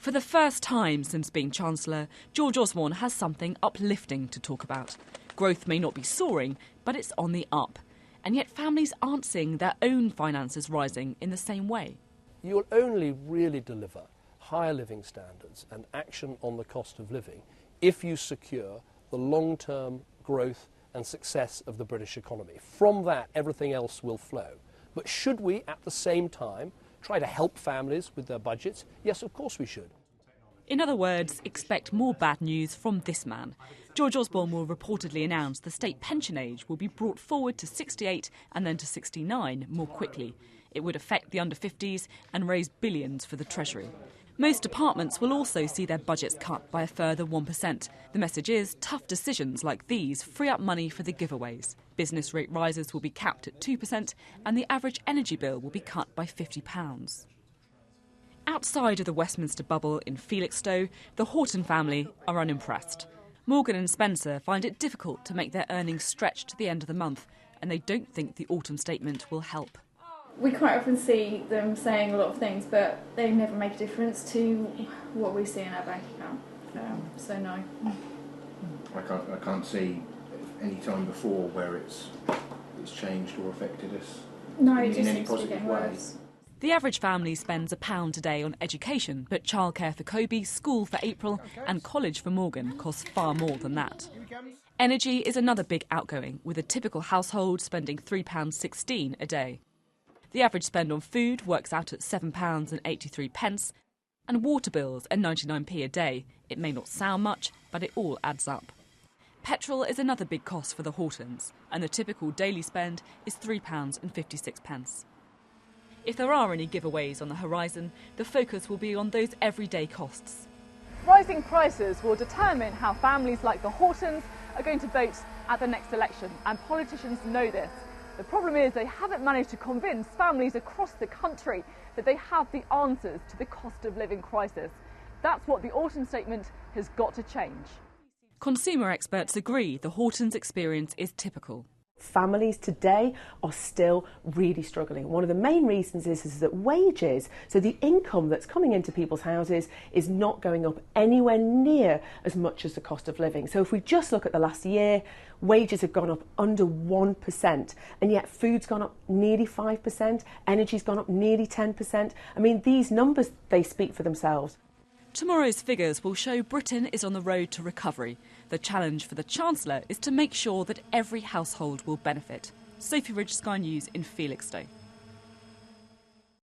For the first time since being Chancellor, George Osborne has something uplifting to talk about. Growth may not be soaring, but it's on the up. And yet families aren't seeing their own finances rising in the same way. You'll only really deliver higher living standards and action on the cost of living if you secure the long-term growth and success of the British economy. From that, everything else will flow. But should we, at the same time, try to help families with their budgets? Yes, of course we should. In other words, expect more bad news from this man. George Osborne will reportedly announce the state pension age will be brought forward to 68 and then to 69 more quickly. It would affect the under-50s and raise billions for the Treasury. Most departments will also see their budgets cut by a further 1%. The message is tough decisions like these free up money for the giveaways. Business rate rises will be capped at 2% and the average energy bill will be cut by £50. Outside of the Westminster bubble in Felixstowe, the HORTON family are unimpressed. Morgan and Spencer find it difficult to make their earnings stretch to the end of the month, and they don't think the autumn statement will help. We quite often see them saying a lot of things, but they never make a difference to what we see in our bank account. So no. I can't see any time before where it's changed or affected us. No, it in just any seems to be positive getting way. worse. The average family spends £1 a day on education, but childcare for Kobe, school for April and college for Morgan costs far more than that. Energy is another big outgoing, with a typical household spending £3.16 a day. The average spend on food works out at £7.83, and water bills are 99p a day. It may not sound much, but it all adds up. Petrol is another big cost for the Hortons, and the typical daily spend is £3.56. If there are any giveaways on the horizon, the focus will be on those everyday costs. Rising prices will determine how families like the Hortons are going to vote at the next election, and politicians know this. The problem is they haven't managed to convince families across the country that they have the answers to the cost of living crisis. That's what the autumn statement has got to change. Consumer experts agree the Hortons' experience is typical. Families today are still really struggling. One of the main reasons is that wages, so the income that's coming into people's houses, is not going up anywhere near as much as the cost of living. So if we just look at the last year, wages have gone up under 1%, and yet food's gone up nearly 5%, energy's gone up nearly 10%. I mean, these numbers, they speak for themselves. Tomorrow's figures will show Britain is on the road to recovery. The challenge for the Chancellor is to make sure that every household will benefit. Sophie Ridge, Sky News in Felixstowe.